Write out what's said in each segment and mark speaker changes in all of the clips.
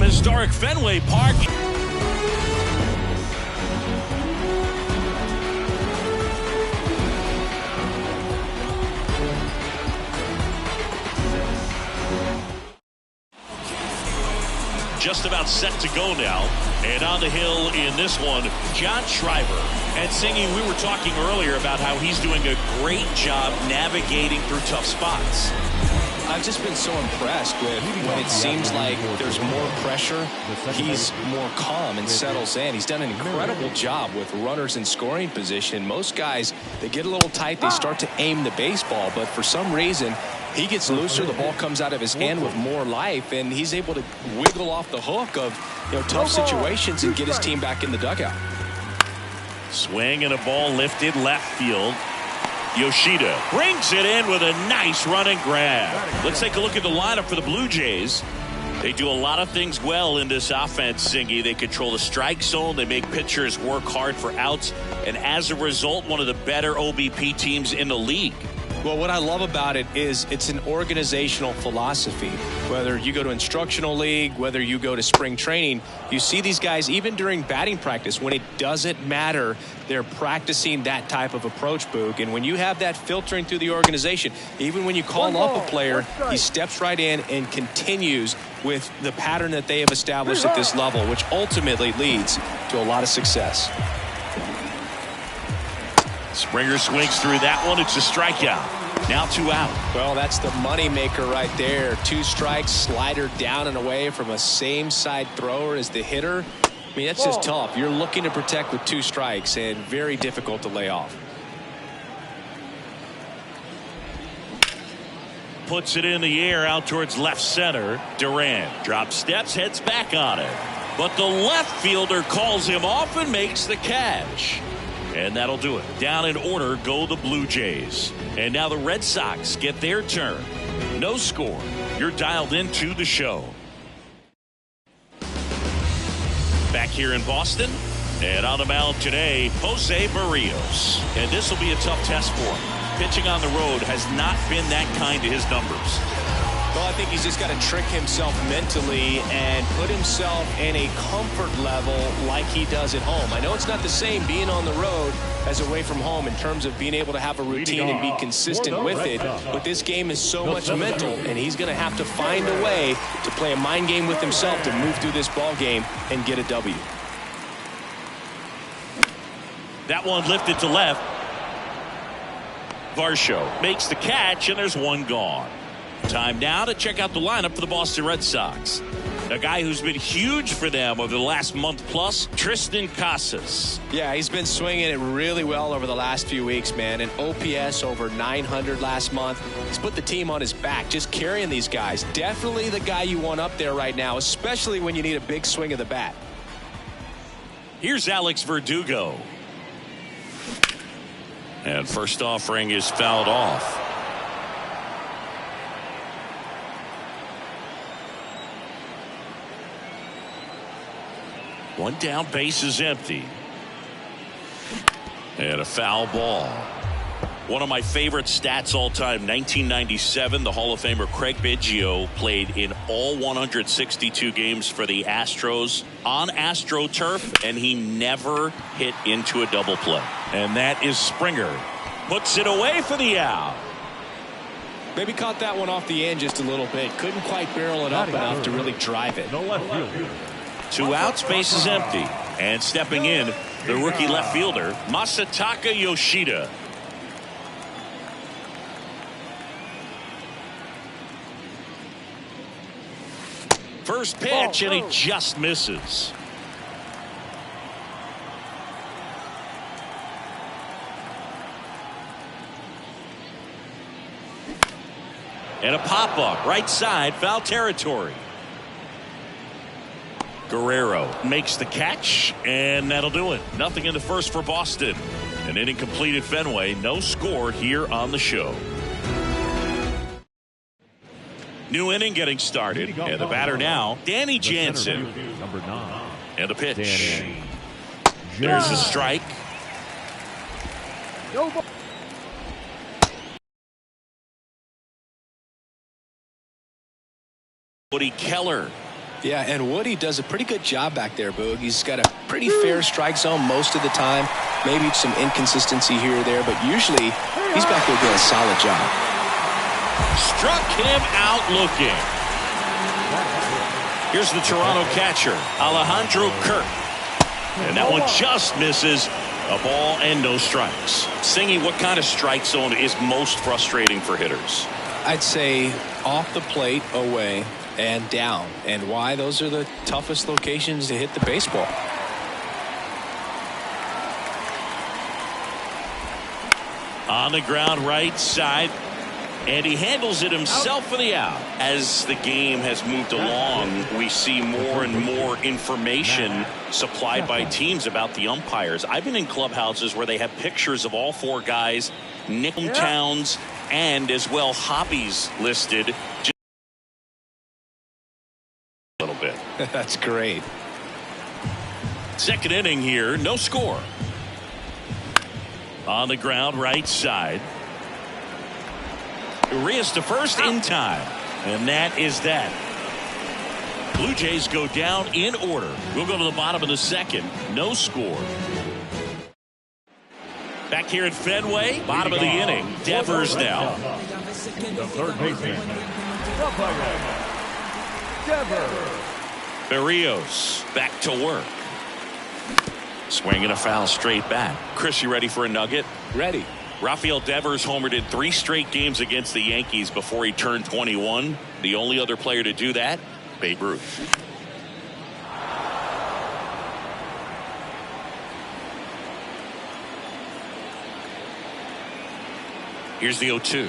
Speaker 1: historic Fenway Park. Just about set to go now. And on the hill in this one, John Schreiber. And Singy, we were talking earlier about how he's doing a great job navigating through tough spots.
Speaker 2: I've just been so impressed with when it seems like there's more pressure, he's more calm and settles in. He's done an incredible job with runners in scoring position. Most guys, they get a little tight, they start to aim the baseball, but for some reason, he gets looser, the ball comes out of his hand with more life, and he's able to wiggle off the hook of tough situations and get his team back in the dugout.
Speaker 1: Swing and a ball lifted left field. Yoshida brings it in with a nice run and grab. Let's take a look at the lineup for the Blue Jays. They do a lot of things well in this offense, Singy. They control the strike zone. They make pitchers work hard for outs. And as a result, one of the better OBP teams in the league.
Speaker 2: Well, what I love about it is it's an organizational philosophy. Whether you go to instructional league, whether you go to spring training, you see these guys even during batting practice when it doesn't matter. They're practicing that type of approach, Boog. And when you have that filtering through the organization, even when you call up a player, he steps right in and continues with the pattern that they have established at this level, which ultimately leads to a lot of success.
Speaker 1: Springer swings through that one. It's a strikeout. Now 2 out.
Speaker 2: Well, that's the money maker right there. 2 strikes, slider down and away from a same side thrower as the hitter. I mean, that's just tough. You're looking to protect with 2 strikes and very difficult to lay off.
Speaker 1: Puts it in the air out towards left center. Duran drops steps, heads back on it. But the left fielder calls him off and makes the catch. And that'll do it. Down in order go the Blue Jays. And now the Red Sox get their turn. No score. You're dialed into the show. Back here in Boston. And on the mound today, Jose Barrios. And this will be a tough test for him. Pitching on the road has not been that kind to his numbers.
Speaker 2: Well, I think he's just got to trick himself mentally and put himself in a comfort level like he does at home. I know it's not the same being on the road as away from home in terms of being able to have a routine and be consistent with it. But this game is so much mental, and he's going to have to find a way to play a mind game with himself to move through this ball game and get a W.
Speaker 1: That one lifted to left. Varsho makes the catch, and there's one gone. Time now to check out the lineup for the Boston Red Sox. A guy who's been huge for them over the last month plus, Triston Casas.
Speaker 2: Yeah, he's been swinging it really well over the last few weeks, man. An OPS over 900 last month. He's put the team on his back, just carrying these guys. Definitely the guy you want up there right now, especially when you need a big swing of the bat.
Speaker 1: Here's Alex Verdugo. And first offering is fouled off. One down, base is empty. And a foul ball. One of my favorite stats all time, 1997, the Hall of Famer Craig Biggio played in all 162 games for the Astros on AstroTurf, and he never hit into a double play. And that is Springer. Puts it away for the out.
Speaker 2: Maybe caught that one off the end just a little bit. Couldn't quite barrel it up enough to really drive it.
Speaker 3: No left field.
Speaker 1: 2 outs, base is empty. And stepping in, the rookie left fielder, Masataka Yoshida. First pitch, and he just misses. And a pop-up, right side, foul territory. Guerrero makes the catch, and that'll do it. Nothing in the first for Boston. An inning complete at Fenway. No score here on the show. New inning getting started. And the batter now, Danny Jansen.
Speaker 3: Number 9.
Speaker 1: And the pitch.
Speaker 3: Danny.
Speaker 1: There's a strike. Woody Keller
Speaker 2: Yeah, and Woody does a pretty good job back there, Boog. He's got a pretty fair strike zone most of the time. Maybe some inconsistency here or there, but usually he's back there doing a solid job.
Speaker 1: Struck him out looking. Here's the Toronto catcher, Alejandro Kirk. And that one just misses. A ball and no strikes. Singy, what kind of strike zone is most frustrating for hitters?
Speaker 2: I'd say off the plate, away, and down. And why? Those are the toughest locations to hit the baseball.
Speaker 1: On the ground right side. And he handles it himself for the out. As the game has moved along, we see more and more information supplied by teams about the umpires. I've been in clubhouses where they have pictures of all four guys, nickname towns, and as well hobbies listed. Just a little bit.
Speaker 2: That's great.
Speaker 1: Second inning here, no score. On the ground right side. Urias to first in time, and that is that. Blue Jays go down in order. We'll go to the bottom of the second. No score. Back here at Fenway, bottom of the inning. Devers now.
Speaker 3: The third baseman, Devers.
Speaker 1: Berrios back to work. Swinging a foul straight back. Chris, you ready for a nugget?
Speaker 2: Ready.
Speaker 1: Rafael Devers homered in 3 straight games against the Yankees before he turned 21. The only other player to do that, Babe Ruth. Here's the 0-2.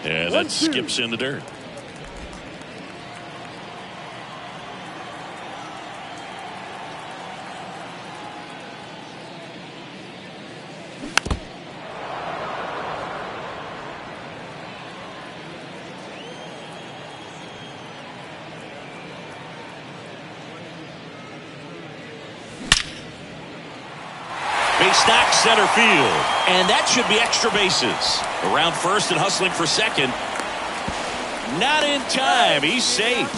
Speaker 1: And that skips in the dirt. Stack center field, and that should be extra bases. Around first and hustling for second. Not in time. He's safe.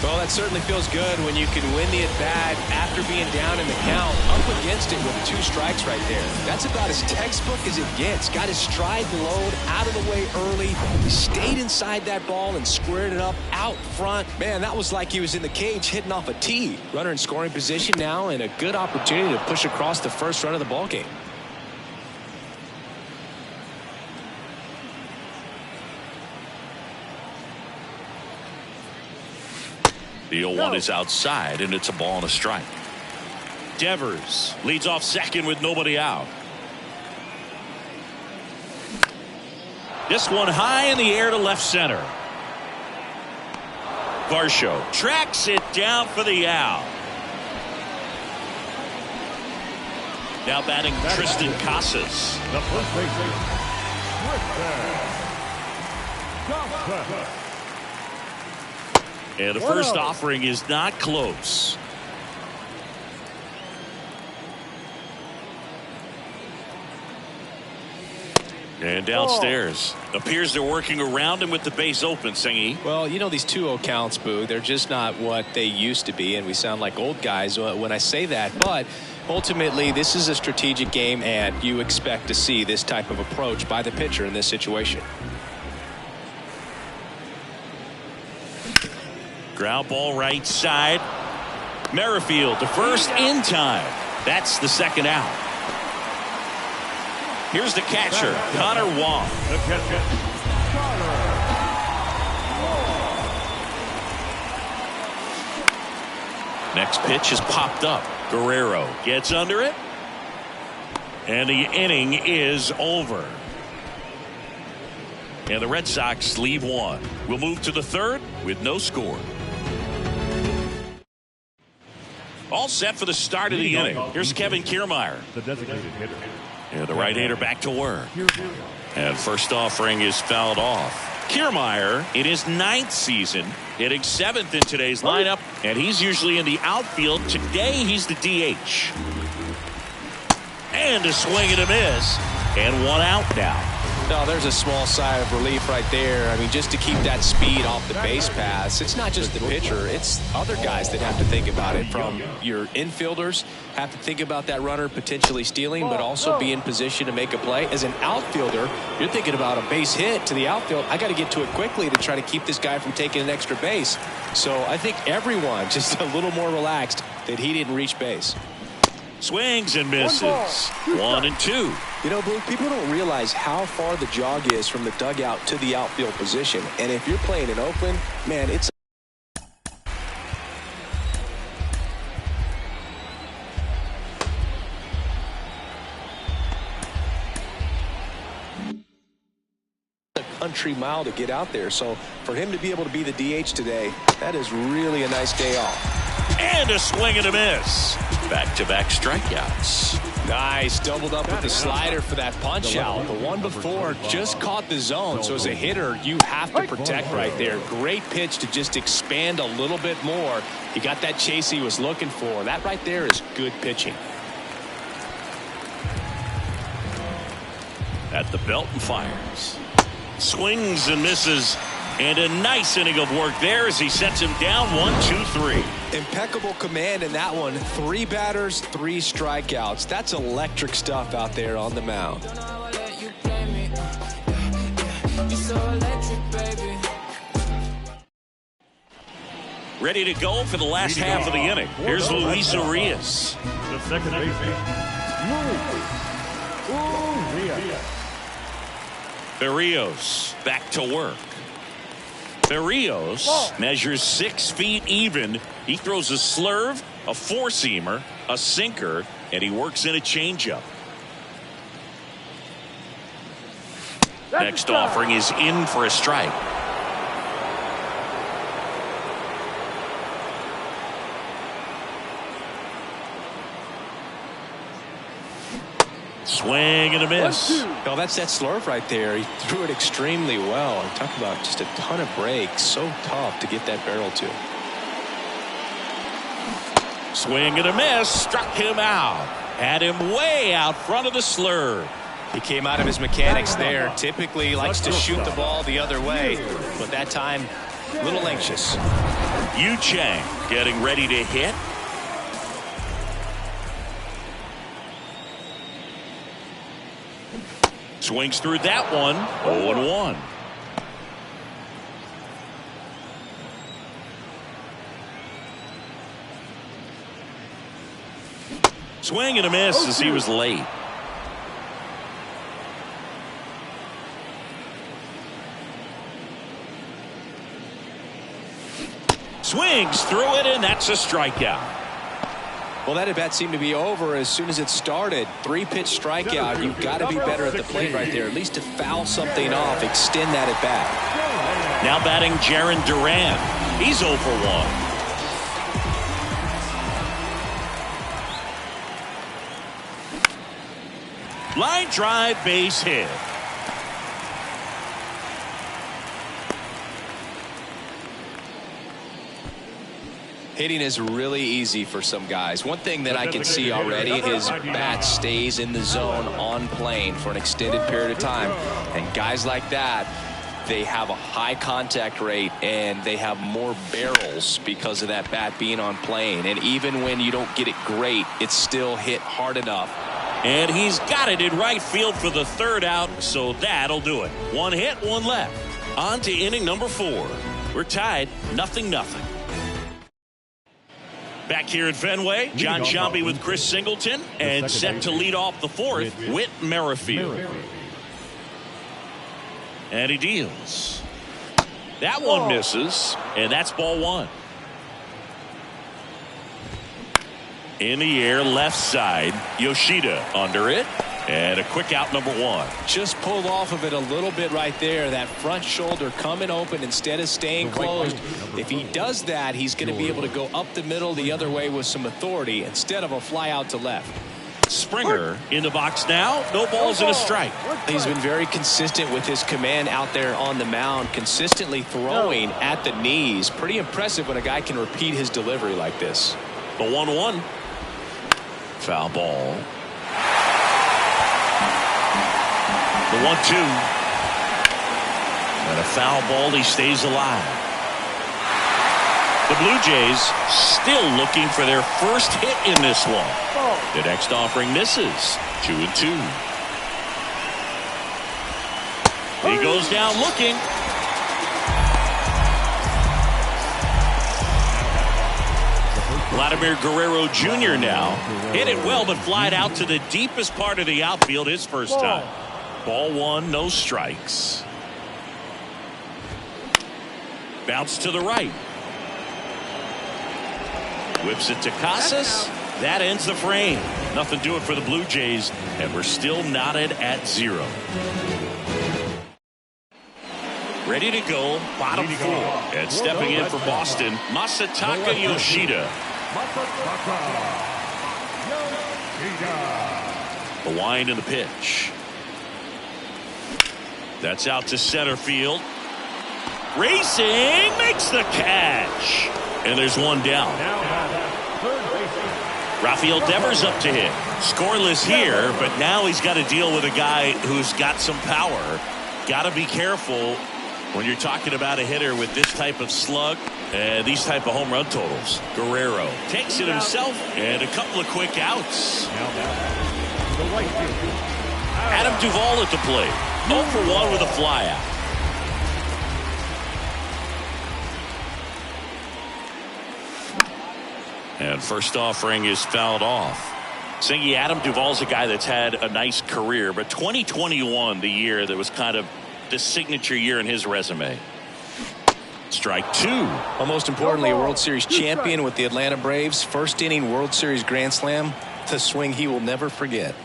Speaker 2: Well, that certainly feels good when you can win the at-bat after being down in the count, up against it with 2 strikes right there. That's about as textbook as it gets. Got his stride load out of the way early. He stayed inside that ball and squared it up out front. Man, that was like he was in the cage hitting off a tee. Runner in scoring position now, and a good opportunity to push across the first run of the ball game.
Speaker 1: The 0-1 is outside, and it's a ball and a strike. Devers leads off second with nobody out. This one high in the air to left center. Varsho tracks it down for the out. Now batting Tristan Casas.
Speaker 3: The first baseman, Tristan.
Speaker 1: And the first offering is not close. And downstairs. Appears they're working around him with the base open, Singy.
Speaker 2: Well, you know, these 2-0 counts, Boo, they're just not what they used to be, and we sound like old guys when I say that. But ultimately, this is a strategic game, and you expect to see this type of approach by the pitcher in this situation.
Speaker 1: Ground ball right side. Merrifield to first in time. That's the second out. Here's the catcher, Connor Wong.
Speaker 3: The catcher, Connor Wong.
Speaker 1: Next pitch is popped up. Guerrero gets under it. And the inning is over. And the Red Sox leave one. We'll move to the third with no score. All set for the start of the inning. Here's Kevin Kiermaier.
Speaker 3: The designated hitter.
Speaker 1: And the right-hander back to work. And first offering is fouled off. Kiermaier in his 9th season, hitting 7th in today's lineup, and he's usually in the outfield. Today he's the DH. And a swing and a miss. And one out now.
Speaker 2: No, there's a small sigh of relief right there. I mean, just to keep that speed off the base paths, it's not just the pitcher, it's other guys that have to think about it. From your infielders have to think about that runner potentially stealing, but also be in position to make a play. As an outfielder, you're thinking about a base hit to the outfield. I got to get to it quickly to try to keep this guy from taking an extra base. So I think everyone just a little more relaxed that he didn't reach base.
Speaker 1: Swings and misses. 1 and 2.
Speaker 2: You know, Blue, people don't realize how far the jog is from the dugout to the outfield position. And if you're playing in Oakland, man, it's a country mile to get out there. So for him to be able to be the DH today, that is really a nice day off.
Speaker 1: And a swing and a miss. Back-to-back strikeouts.
Speaker 2: Nice. Doubled up with the slider for that punch out. The one before just caught the zone. So as a hitter, you have to protect right there. Great pitch to just expand a little bit more. He got that chase he was looking for. That right there is good pitching.
Speaker 1: At the belt and fires. Swings and misses. And a nice inning of work there as he sets him down 1-2-3.
Speaker 2: Impeccable command in that one. 3 batters, 3 strikeouts. That's electric stuff out there on the mound.
Speaker 1: Ready to go for the last half of the inning. Here's Luis Urias.
Speaker 3: The second baseman, Urias.
Speaker 1: Berrios back to work. Berrios measures 6 feet even. He throws a slurve, a four-seamer, a sinker, and he works in a changeup. Next offering is in for a strike. Swing and a miss.
Speaker 2: No, that's that slurve right there. He threw it extremely well. Talk about just a ton of breaks. So tough to get that barrel to.
Speaker 1: Swing and a miss. Struck him out. Had him way out front of the slurve.
Speaker 2: He came out of his mechanics there. Typically likes to shoot the ball the other way, but that time a little anxious.
Speaker 1: Yu Chang getting ready to hit. Swings through that one. 0-1. Swing and a miss as he was late. Swings through it, and that's a strikeout.
Speaker 2: Well, that at bat seemed to be over as soon as it started. 3-pitch strikeout. You've got to be better at the plate right there, at least to foul something off, extend that at bat.
Speaker 1: Now batting Jarren Duran. He's 0 for 1. Line drive, base hit.
Speaker 2: Hitting is really easy for some guys. One thing that I can see already is bat stays in the zone on plane for an extended period of time. And guys like that, they have a high contact rate and they have more barrels because of that bat being on plane. And even when you don't get it great, it's still hit hard enough.
Speaker 1: And he's got it in right field for the 3rd out, so that'll do it. 1 hit, 1 left. On to inning number 4. We're tied 0-0. Back here at Fenway, John Sciambi with Chris Singleton, and set to lead off the 4th, Whit Merrifield. And he deals. That one misses, and that's ball 1. In the air, left side, Yoshida under it. And a quick out, number 1.
Speaker 2: Just pulled off of it a little bit right there. That front shoulder coming open instead of staying closed. If he does that, he's going to be able to go up the middle the other way with some authority instead of a fly out to left.
Speaker 1: Springer in the box now. No balls and a strike.
Speaker 2: He's been very consistent with his command out there on the mound, consistently throwing at the knees. Pretty impressive when a guy can repeat his delivery like this.
Speaker 1: The 1-1. Foul ball. The 1-2. And a foul ball. He stays alive. The Blue Jays still looking for their first hit in this one. The next offering misses. 2-2. He goes down looking. Vladimir Guerrero Jr. now hit it well, but flied out to the deepest part of the outfield his first time. Ball 1, no strikes. Bounce to the right. Whips it to Casas. That ends the frame. Nothing doing for the Blue Jays, and we're still knotted at 0. Ready to go, bottom 4. And stepping in for Boston, Masataka Yoshida. The wind and the pitch. That's out to center field. Racing, makes the catch. And there's one down. Rafael Devers up to hit. Scoreless here, but now he's got to deal with a guy who's got some power. Got to be careful when you're talking about a hitter with this type of slug and these type of home run totals. Guerrero takes it himself, and a couple of quick outs. Adam Duvall at the plate. 0 for 1 with a fly out. And first offering is fouled off. Singy, Adam Duvall's a guy that's had a nice career, but 2021, the year that was kind of the signature year in his resume. Strike 2.
Speaker 2: Well, most importantly, a World Series champion with the Atlanta Braves. First inning World Series grand slam. The swing he will never forget.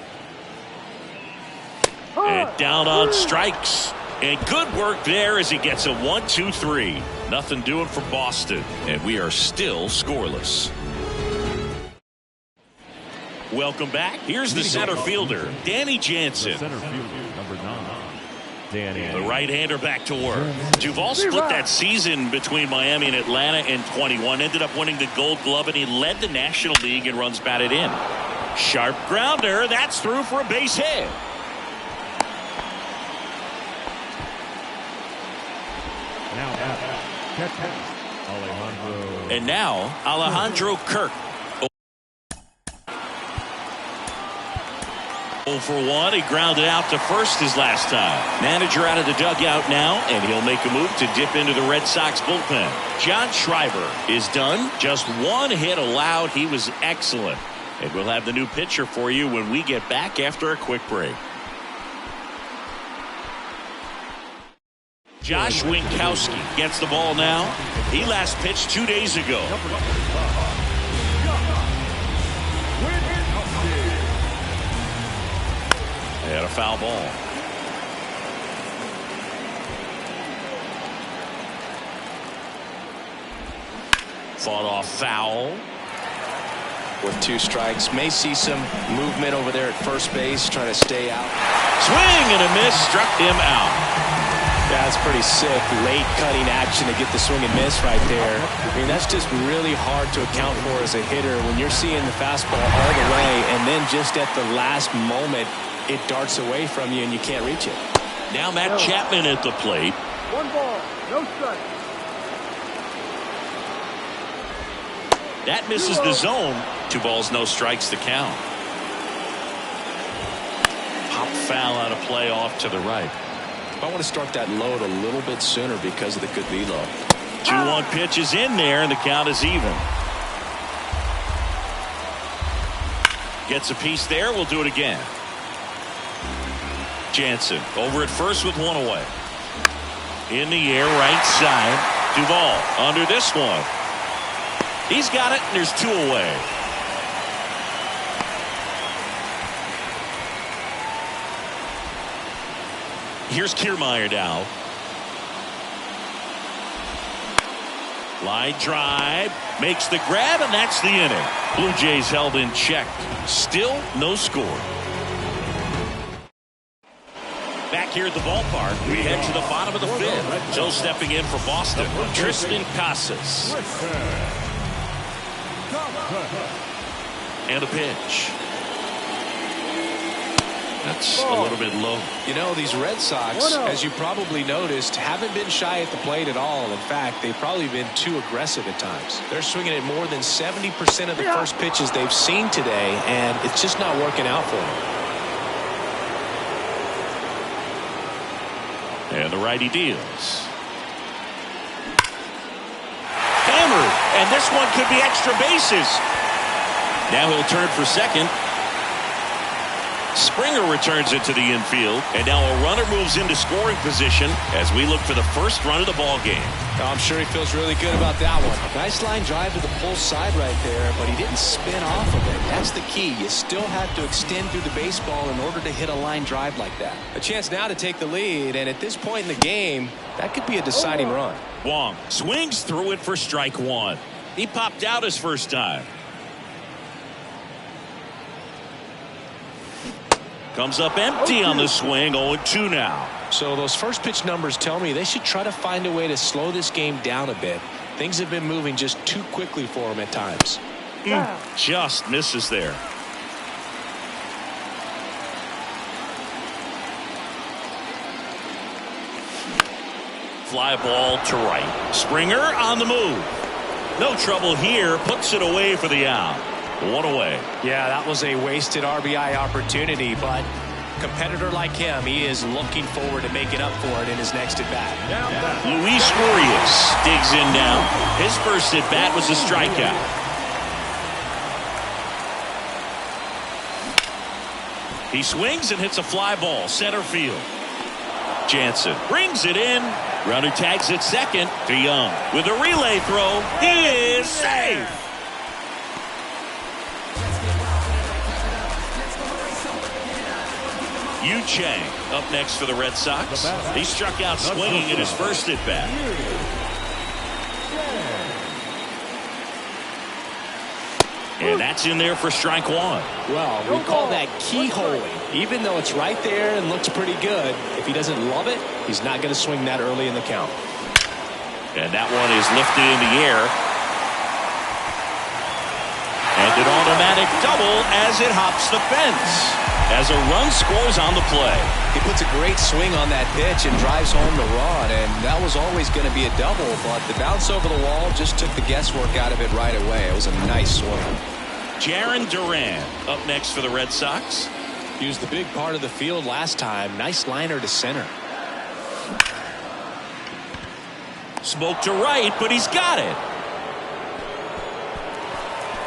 Speaker 1: And down on strikes. And good work there as he gets a 1-2-3. Nothing doing for Boston. And we are still scoreless. Welcome back. Here's the center fielder, Danny Jansen.
Speaker 3: Center fielder, number 9. Danny.
Speaker 1: The right-hander back to work. Duvall split that season between Miami and Atlanta in 21. Ended up winning the Gold Glove, and he led the National League in runs batted in. Sharp grounder. That's through for a base hit. And now Alejandro Kirk. 0 for 1. He grounded out to first his last time. Manager out of the dugout now, and he'll make a move to dip into the Red Sox bullpen. John Schreiber is done. Just 1 hit allowed. He was excellent. And we'll have the new pitcher for you when we get back after a quick break. Josh Winkowski gets the ball now. He last pitched 2 days ago. And a foul ball. Fought off foul.
Speaker 2: With 2 strikes, may see some movement over there at first base, trying to stay out.
Speaker 1: Swing and a miss, struck him out.
Speaker 2: Yeah, that's pretty sick. Late cutting action to get the swing and miss right there. I mean, that's just really hard to account for as a hitter when you're seeing the fastball all the way, and then just at the last moment, it darts away from you and you can't reach it.
Speaker 1: Now Matt Chapman at the plate.
Speaker 3: 1 ball, no strike.
Speaker 1: That misses the zone. 2 balls, no strikes to count. Pop foul out of play off to the right.
Speaker 2: I want to start that load a little bit sooner because of the good velo.
Speaker 1: 2-1 pitch is in there, and the count is even. Gets a piece there. We'll do it again. Jansen over at first with 1 away. In the air, right side. Duvall under this one. He's got it, and there's 2 away. Here's Kiermaier now. Line drive, makes the grab, and that's the inning. Blue Jays held in check. Still no score. Back here at the ballpark, we head to the bottom of the 5th. So stepping in for Boston, Tristan Casas. And a pitch. That's a little bit low.
Speaker 2: You know, these Red Sox, as you probably noticed, haven't been shy at the plate at all. In fact, they've probably been too aggressive at times. They're swinging at more than 70% of the first pitches they've seen today, and it's just not working out for them.
Speaker 1: And the righty deals. Hammered, and this one could be extra bases. Now he'll turn for second. Springer returns it to the infield, and now a runner moves into scoring position as we look for the first run of the ball game.
Speaker 2: I'm sure he feels really good about that one. Nice line drive to the pull side right there, but he didn't spin off of it. That's the key. You still have to extend through the baseball in order to hit a line drive like that. A chance now to take the lead, and at this point in the game, that could be a deciding run.
Speaker 1: Wong swings through it for strike one. He popped out his first time. Comes up empty on the swing. 0-2 now.
Speaker 2: So those first pitch numbers tell me they should try to find a way to slow this game down a bit. Things have been moving just too quickly for him at times.
Speaker 1: Just misses there. Fly ball to right. Springer on the move. No trouble here. Puts it away for the out. One away.
Speaker 2: Yeah, that was a wasted RBI opportunity, but competitor like him, he is looking forward to making up for it in his next at-bat.
Speaker 1: Luis Urias digs in now. His first at-bat was a strikeout. He swings and hits a fly ball center field. Jansen brings it in. Runner tags at second to Young. With a relay throw, he is safe. Yu Chang up next for the Red Sox. He struck out swinging in his first at-bat. And that's in there for strike one.
Speaker 2: Well, we call that keyholing. Even though it's right there and looks pretty good, if he doesn't love it, he's not going to swing that early in the count.
Speaker 1: And that one is lifted in the air. And an automatic double as it hops the fence. As a run scores on the play.
Speaker 2: He puts a great swing on that pitch and drives home the run, and that was always going to be a double, but the bounce over the wall just took the guesswork out of it right away. It was a nice swing.
Speaker 1: Jarren Duran up next for the Red Sox.
Speaker 2: He was the big part of the field last time. Nice liner to center.
Speaker 1: Smoke to right, but he's got it.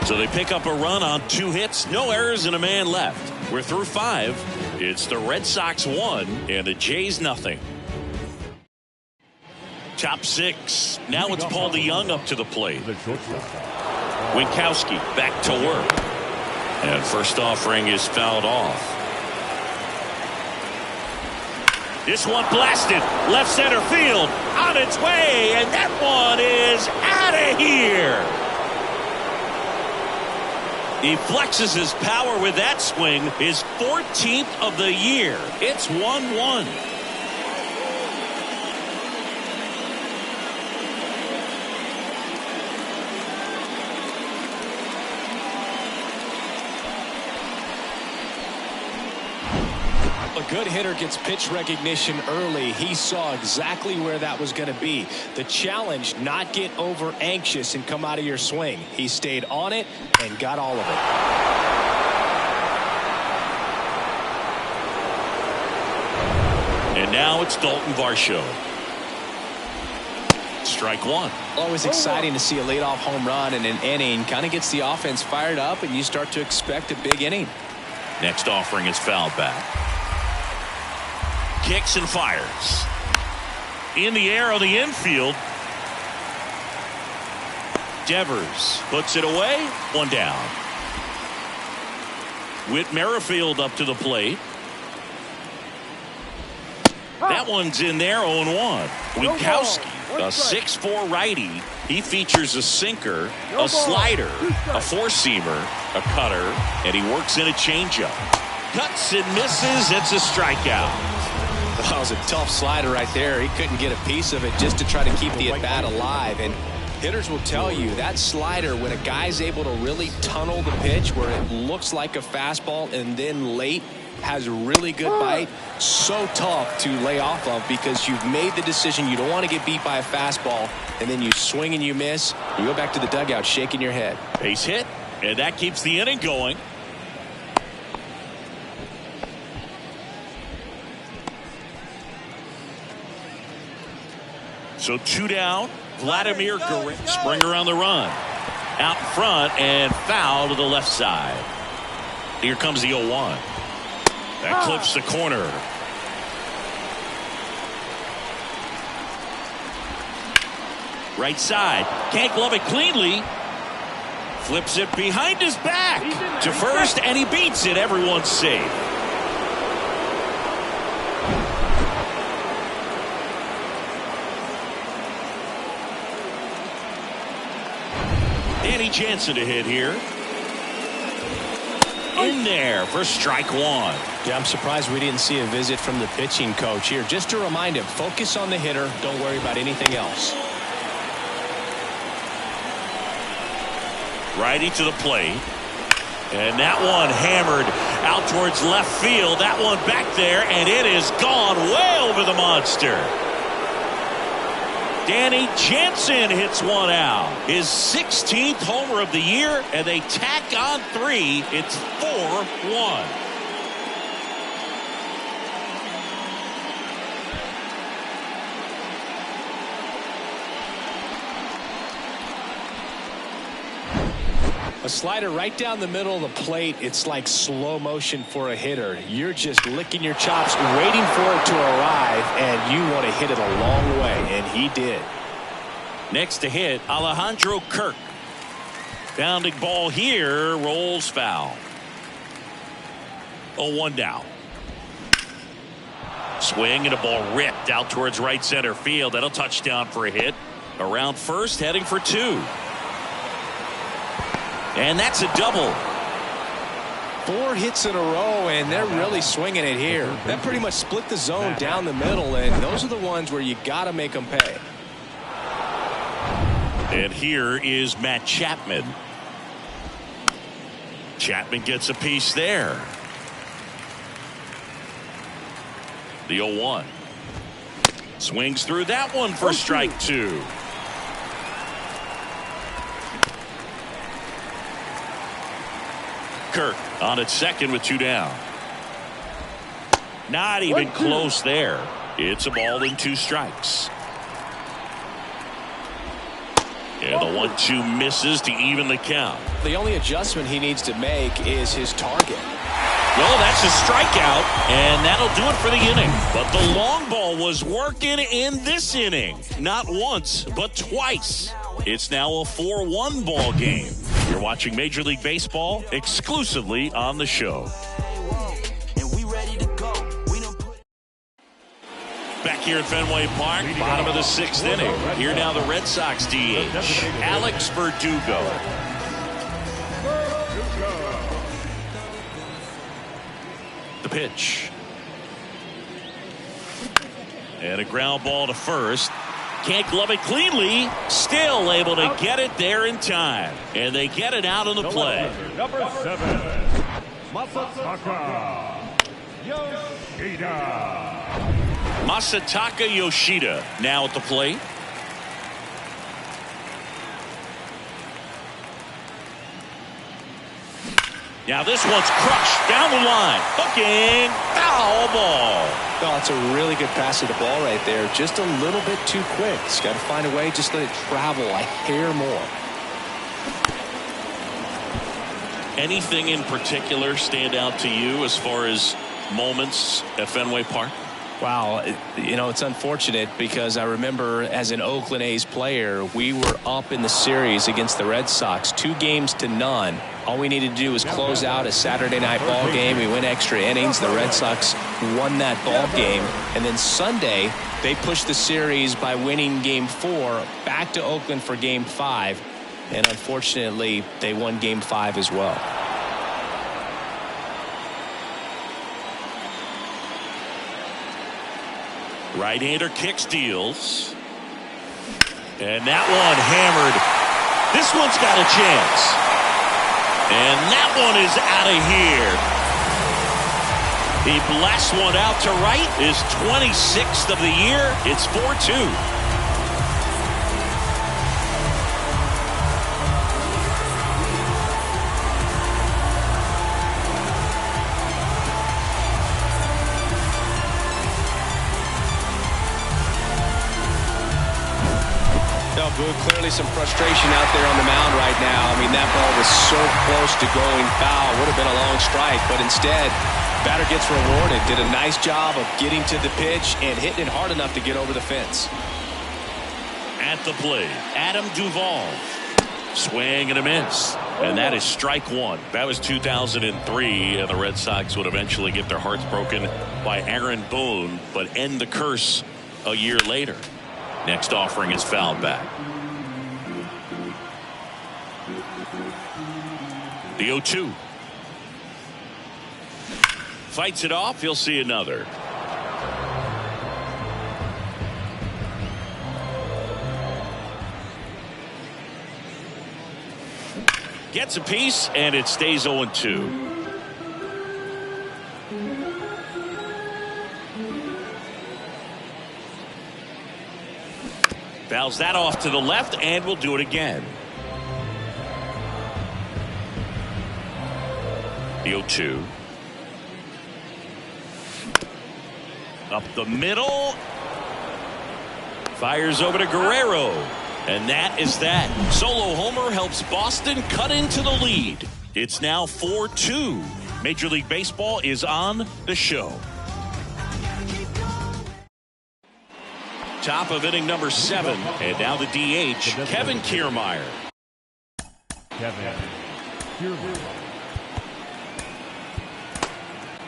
Speaker 1: So they pick up a run on 2 hits, no errors, and a man left. We're through 5. It's the Red Sox 1 and the Jays nothing. Top 6. Now it's Paul DeYoung up to the plate. Winkowski back to work. And first offering is fouled off. This one blasted left center field on its way, and that one is out of here. He flexes his power with that swing, his 14th of the year. It's 1-1.
Speaker 2: A good hitter gets pitch recognition early. He saw exactly where that was going to be. The challenge, not get over anxious and come out of your swing. He stayed on it and got all of it.
Speaker 1: And now it's Dalton Varsho. Strike one.
Speaker 2: Always exciting to see a leadoff home run in an inning. Kind of gets the offense fired up, and you start to expect a big inning.
Speaker 1: Next offering is fouled back. Kicks and fires. In the air on the infield. Devers puts it away. One down. Whit Merrifield up to the plate. That one's in there. 0-1. Winkowski, a 6'4" righty. He features a sinker, a slider, a four-seamer, a cutter, and he works in a changeup. Cuts and misses. It's a strikeout.
Speaker 2: That was a tough slider right there. He couldn't get a piece of it just to try to keep the at-bat alive. And hitters will tell you that slider, when a guy's able to really tunnel the pitch where it looks like a fastball and then late has really good bite. So tough to lay off of because you've made the decision you don't want to get beat by a fastball, and then you swing and you miss. You go back to the dugout shaking your head.
Speaker 1: Base hit, and that keeps the inning going. So 2 down. Vladimir Guerrero. Springer on the run. Out in front and foul to the left side. Here comes the 0-1. That clips the corner. Right side. Can't glove it cleanly. Flips it behind his back to first, and he beats it. Everyone's safe. Danny Jansen to hit here. In there for strike 1.
Speaker 2: Yeah, I'm surprised we didn't see a visit from the pitching coach here. Just to remind him, focus on the hitter. Don't worry about anything else.
Speaker 1: Righty to the plate. And that one hammered out towards left field. That one back there, and it is gone way over the monster. Danny Jansen hits one out. His 16th homer of the year, and they tack on 3. It's 4-1.
Speaker 2: A slider right down the middle of the plate. It's like slow motion for a hitter. You're just licking your chops, waiting for it to arrive, and you want to hit it a long way, and he did.
Speaker 1: Next to hit, Alejandro Kirk. Bounding ball here, rolls foul. 0-1 down. Swing and a ball ripped out towards right center field. That'll touchdown for a hit. Around first, heading for 2. And that's a double.
Speaker 2: 4 hits in a row, and they're really swinging it here. That pretty much split the zone down the middle, and those are the ones where you got to make them pay.
Speaker 1: And here is Matt Chapman. Chapman gets a piece there. The 0-1. Swings through that one for strike 2. Kirk on at second with 2 down. Not even close there. It's a ball and 2 strikes. And the 1-2 misses to even the count.
Speaker 2: The only adjustment he needs to make is his target.
Speaker 1: Well, that's a strikeout, and that'll do it for the inning. But the long ball was working in this inning. Not once, but twice. It's now a 4-1 ball game. You're watching Major League Baseball exclusively on the show. Back here at Fenway Park, bottom of the 6th inning. Here now the Red Sox DH, Alex Verdugo. The pitch. And a ground ball to first. Can't glove it cleanly. Still able to get it there in time. And they get it out on the play.
Speaker 3: Number 7, Masataka Yoshida.
Speaker 1: Masataka Yoshida now at the plate. Now this one's crushed down the line. Hooking. Foul ball.
Speaker 2: Oh, it's a really good pass to the ball right there. Just a little bit too quick. He's got to find a way. Just let it travel a hair more.
Speaker 1: Anything in particular stand out to you as far as moments at Fenway Park?
Speaker 2: Wow, you know, it's unfortunate because I remember as an Oakland A's player, we were up in the series against the Red Sox, 2-0. All we needed to do was close out a Saturday night ball game. We went extra innings. The Red Sox won that ball game. And then Sunday, they pushed the series by winning Game 4 back to Oakland for Game 5. And unfortunately, they won Game 5 as well.
Speaker 1: Right-hander kicks, deals. And that one hammered. This one's got a chance. And that one is out of here. He blasts one out to right. His 26th of the year. It's 4-2.
Speaker 2: Clearly some frustration out there on the mound right now. I mean, that ball was so close to going foul. Would have been a long strike, but instead, batter gets rewarded. Did a nice job of getting to the pitch and hitting it hard enough to get over the fence.
Speaker 1: At the plate, Adam Duvall. Swing and a miss. And that is strike one. That was 2003, and the Red Sox would eventually get their hearts broken by Aaron Boone, but end the curse a year later. Next offering is fouled back. The 0-2. Fights it off. He'll see another. Gets a piece, and it stays 0-2. Fouls that off to the left, and will do it again. The 0-2. Up the middle. Fires over to Guerrero. And that is that. Solo homer helps Boston cut into the lead. It's now 4-2. Major League Baseball is on the show. Top of inning number 7. And now the DH, Kevin Kiermaier.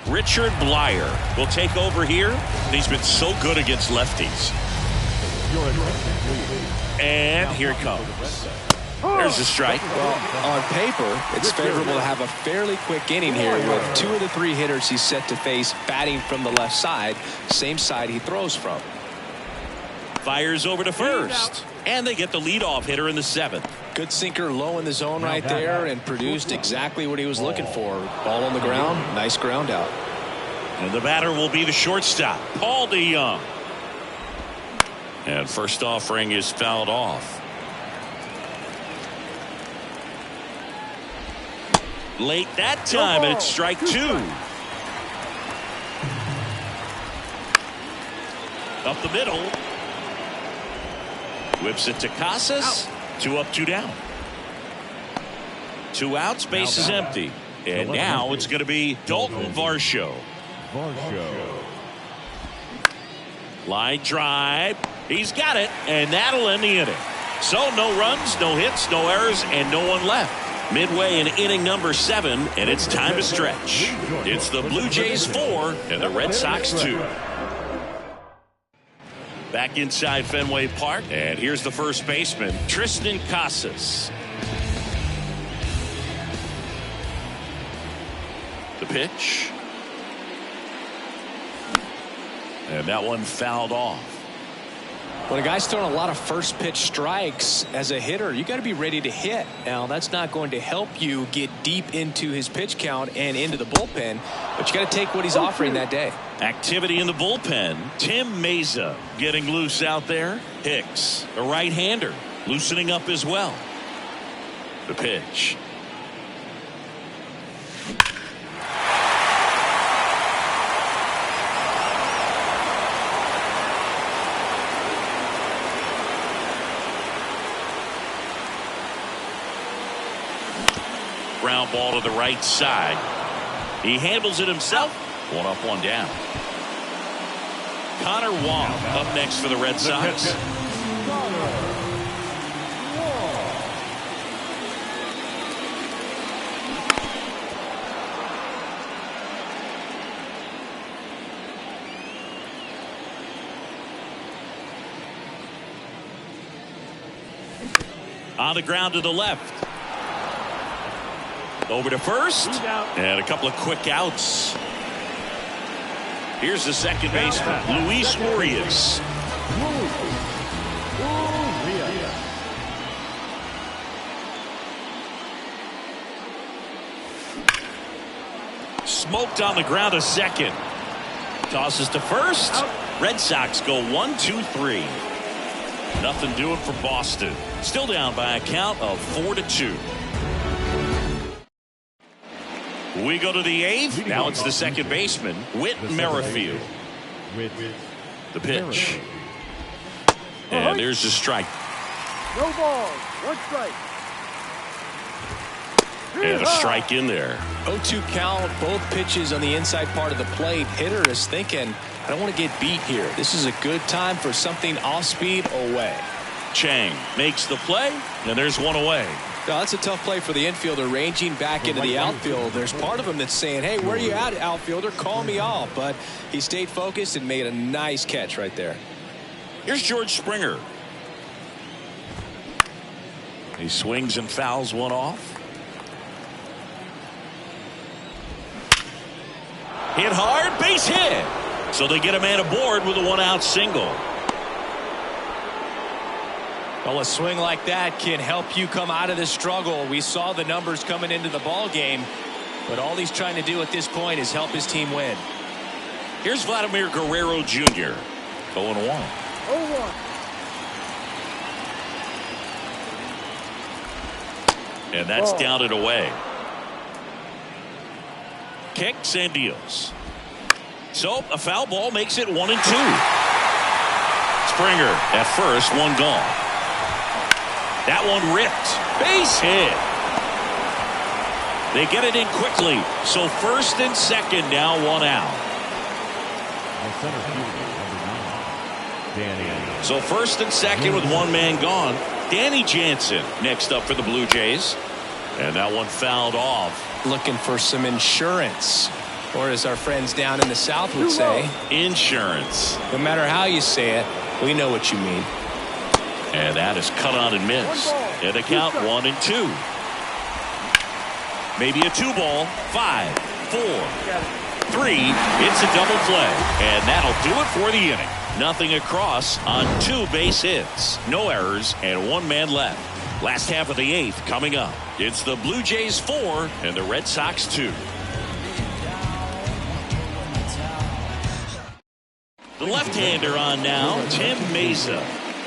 Speaker 1: Richard Blyer will take over here. He's been so good against lefties. And here it comes. There's a strike.
Speaker 2: Well, on paper, it's favorable to have a fairly quick inning here with 2 of the 3 hitters he's set to face batting from the left side, same side he throws from.
Speaker 1: Fires over to first. And they get the leadoff hitter in the 7th.
Speaker 2: Good sinker low in the zone right there and produced exactly what he was looking for. Ball on the ground. Nice ground out.
Speaker 1: And the batter will be the shortstop, Paul DeYoung. And first offering is fouled off. Late that time, and it's strike 2. Up the middle. Whips it to Casas. 2 up, 2 down. 2 outs, base is empty. And now it's going to be Dalton Varsho. Line drive. He's got it, and that'll end the inning. So no runs, no hits, no errors, and no one left. Midway in inning number 7, and it's time to stretch. It's the Blue Jays 4 and the Red Sox 2. Back inside Fenway Park, and here's the first baseman, Tristan Casas. The pitch. And that one fouled off.
Speaker 2: When a guy's throwing a lot of first pitch strikes as a hitter, you got to be ready to hit. Now, that's not going to help you get deep into his pitch count and into the bullpen, but you got to take what he's offering that day.
Speaker 1: Activity in the bullpen. Tim Meza getting loose out there. Hicks, a right-hander, loosening up as well. The pitch. Ground ball to the right side. He handles it himself. 1 up, 1 down. Connor Wong up next for the Red Sox. On the ground to the left. Over to first, and a couple of quick outs. Here's the second baseman, Luis Urias. Smoked on the ground a second. tosses to first. Red Sox go 1-2-3. Nothing doing for Boston. Still down by a count of 4-2. We go to the eighth. Now it's the second baseman, Whit Merrifield. The pitch. And there's a strike.
Speaker 3: No ball. One strike.
Speaker 1: And a strike in there.
Speaker 2: 0-2 count, both pitches on the inside part of the plate. Hitter is thinking, I don't want to get beat here. This is a good time for something off speed away.
Speaker 1: Chang makes the play, and there's one away.
Speaker 2: Now, that's a tough play for the infielder ranging back into the outfield. There's part of him that's saying, hey, where are you at, outfielder? Call me off. But he stayed focused and made a nice catch right there.
Speaker 1: Here's George Springer. He swings and fouls one off. Hit hard, base hit. So they get a man aboard with a one-out single.
Speaker 2: Well, a swing like that can help you come out of this struggle. We saw the numbers coming into the ball game, but all he's trying to do at this point is help his team win.
Speaker 1: Here's Vladimir Guerrero Jr. 0-1.
Speaker 3: 0-1.
Speaker 1: And that's down and away. Kicks and deals. So a foul ball makes it 1-2. Springer at first, one gone. That one ripped. Base hit. They get it in quickly. So first and second now, one out. So first and second with one man gone. Danny Jansen next up for the Blue Jays. And that one fouled off.
Speaker 2: Looking for some insurance, or as our friends down in the South would say,
Speaker 1: insurance.
Speaker 2: No matter how you say it, we know what you mean.
Speaker 1: And that is cut on and missed. And the count 1-2. Maybe a 2-ball. 5, 4, 3. It's a double play. And that'll do it for the inning. Nothing across on 2 base hits. No errors and 1 man left. Last half of the 8th coming up. It's the Blue Jays 4 and the Red Sox 2. The left-hander on now, Tim Mesa.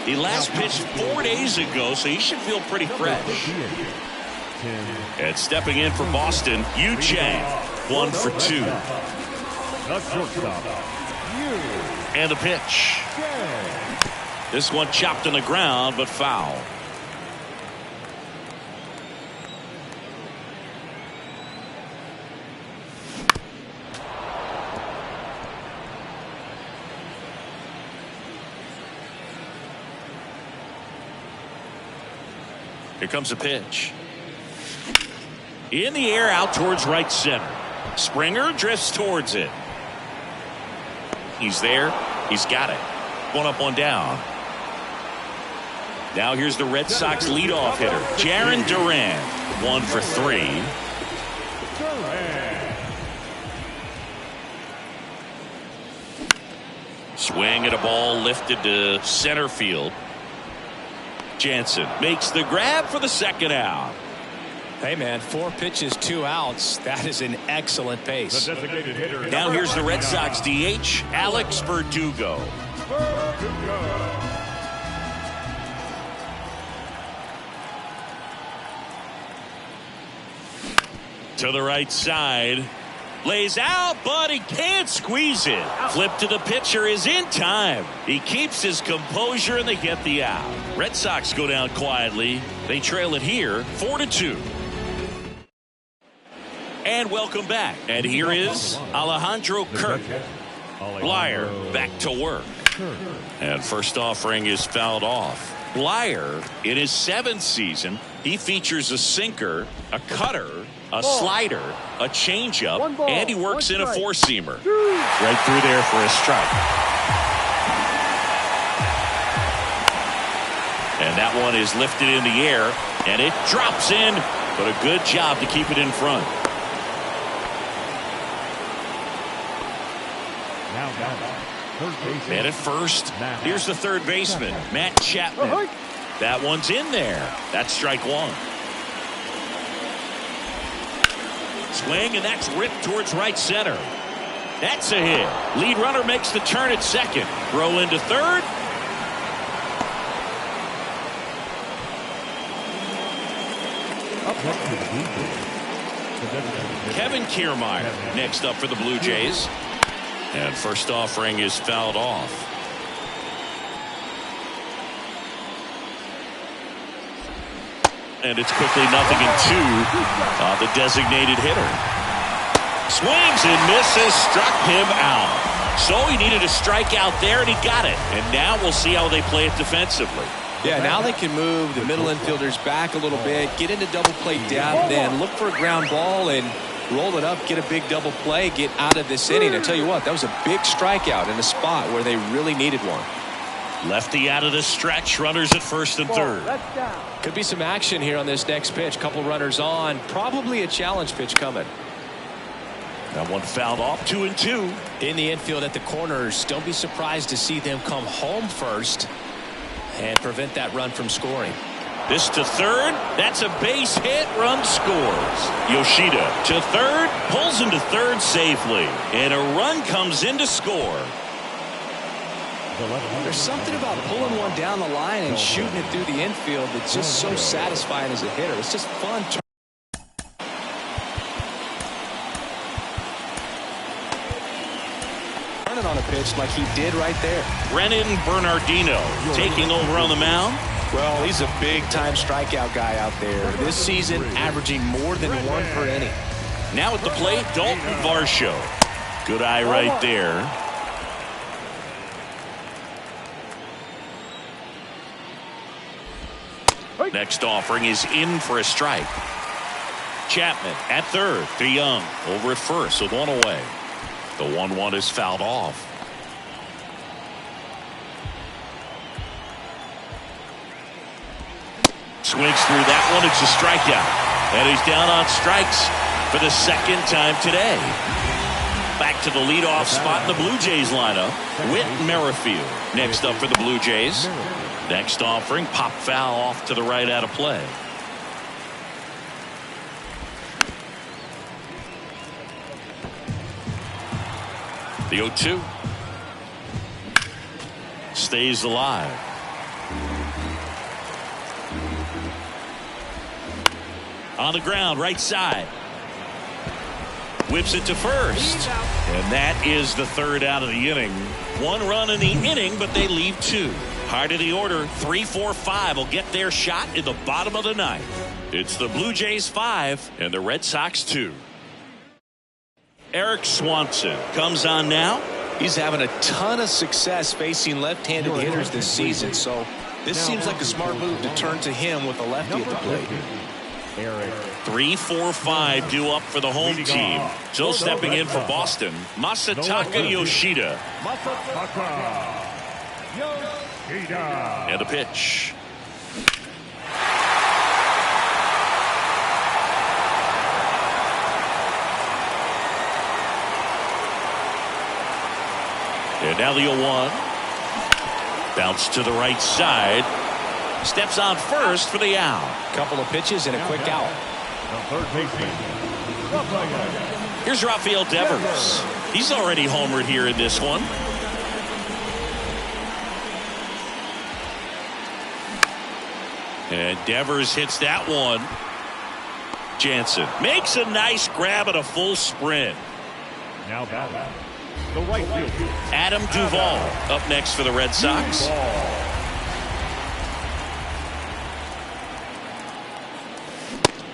Speaker 1: He last pitched 4 days ago, so he should feel pretty fresh. And stepping in for Boston, Yu Chang. 1 for 2. And the pitch. This one chopped on the ground, but foul. Here comes a pitch. In the air out towards right center. Springer drifts towards it. He's there. He's got it. One up, one down. Now here's the Red Sox leadoff hitter, Jarren Duran. 1 for 3. Swing at a ball lifted to center field. Jansen makes the grab for the second out.
Speaker 2: Hey, man, 4 pitches, 2 outs. That is an excellent pace.
Speaker 1: Now here's the Red Sox DH, Alex Verdugo. To the right side. Lays out, but he can't squeeze it. Flip to the pitcher is in time. He keeps his composure and they get the out. Red Sox go down quietly. They trail it here 4-2. And welcome back. And here is Alejandro Kirk. Blyer back to work. And first offering is fouled off. Blyer, in his 7th season, he features a sinker, a cutter, a slider, a changeup, and he works in a 4-seamer. Right through there for a strike. And that one is lifted in the air, and it drops in, but a good job to keep it in front. Man at first. Here's the third baseman, Matt Chapman. That one's in there. That's strike 1. Swing, and that's ripped towards right center. That's a hit. Lead runner makes the turn at second. Throw into third. Kevin Kiermaier next up for the Blue Jays. And first offering is fouled off. And it's quickly 0-2 on the designated hitter. Swings and misses, struck him out. So he needed a strikeout there, and he got it. And now we'll see how they play it defensively.
Speaker 2: Yeah, now they can move the middle infielders back a little bit, get into double play depth, and look for a ground ball and roll it up, get a big double play, get out of this inning. I tell you what, that was a big strikeout in a spot where they really needed one.
Speaker 1: Lefty out of the stretch, runners at first and third.
Speaker 2: Could be some action here on this next pitch. Couple runners on, probably a challenge pitch coming.
Speaker 1: That one fouled off, 2-2.
Speaker 2: In the infield at the corners, don't be surprised to see them come home first and prevent that run from scoring.
Speaker 1: This to third. That's a base hit. Run scores. Yoshida to third. Pulls into third safely. And a run comes in to score.
Speaker 2: There's something about pulling one down the line and shooting it through the infield that's just so satisfying as a hitter. It's just fun. Turning on a pitch like he did right there.
Speaker 1: Brennan Bernardino taking over on the mound.
Speaker 2: Well, he's a big-time strikeout guy out there. This season, averaging more than one per inning.
Speaker 1: Now at the plate, Dalton Varsho. Good eye right there. Next offering is in for a strike. Chapman at third. DeYoung over at first with one away. The 1-1 is fouled off. Swings through that one. It's a strikeout. And he's down on strikes for the second time today. Back to the leadoff spot in the Blue Jays lineup. Whit Merrifield next up for the Blue Jays. Next offering, pop foul off to the right out of play. The 0-2 stays alive. On the ground, right side. Whips it to first. And that is the third out of the inning. One run in the inning, but they leave two. Heart of the order, 3, 4, 5 will get their shot in the bottom of the ninth. It's the Blue Jays 5 and the Red Sox 2. Eric Swanson comes on now.
Speaker 2: He's having a ton of success facing left-handed hitters this season, so this seems like a smart move to turn to him with a lefty at the plate.
Speaker 1: 3, 4, 5 due up for the home team. Still stepping in for Boston, Masataka Yoshida. And a pitch. And now the 0-1. Bounce to the right side. Steps on first for the out.
Speaker 2: Couple of pitches and a quick out.
Speaker 1: Here's Rafael Devers. He's already homered here in this one. And Devers hits that one. Jansen makes a nice grab at a full sprint.
Speaker 3: Now batting, the right fielder,
Speaker 1: Adam Duvall up next for the Red Sox.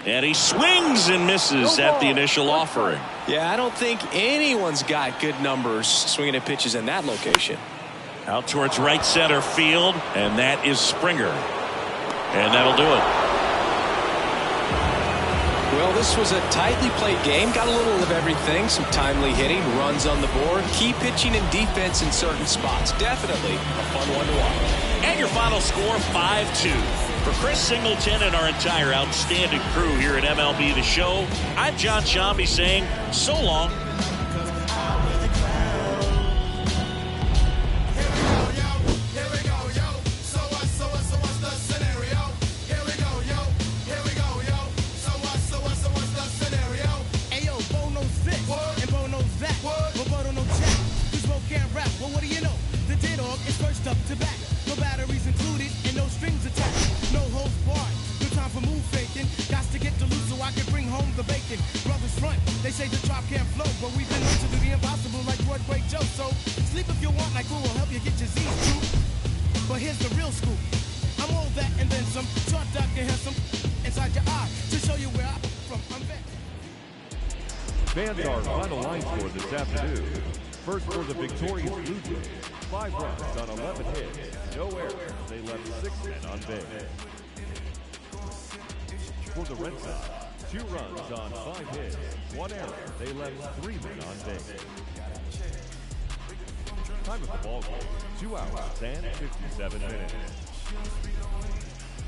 Speaker 1: And he swings and misses at the initial offering.
Speaker 2: Yeah, I don't think anyone's got good numbers swinging at pitches in that location.
Speaker 1: Out towards right center field, and that is Springer. And that'll do it.
Speaker 2: Well, this was a tightly played game. Got a little of everything. Some timely hitting, runs on the board, key pitching and defense in certain spots. Definitely a fun one to watch.
Speaker 1: And your final score, 5-2. For Chris Singleton and our entire outstanding crew here at MLB The Show, I'm John Shambi saying so long.
Speaker 4: Hey yo, Bo knows this, and Bo knows that. But Bo don't know
Speaker 3: Fans, our final line score this afternoon. First for the victorious Blue Jays, 5 runs on 11 hits, no errors. They left 6 men on base. For the Red Sox, 2 runs on 5 hits, 1 error. They left 3 men on base. Time of the ball game, 2 hours and 57 minutes.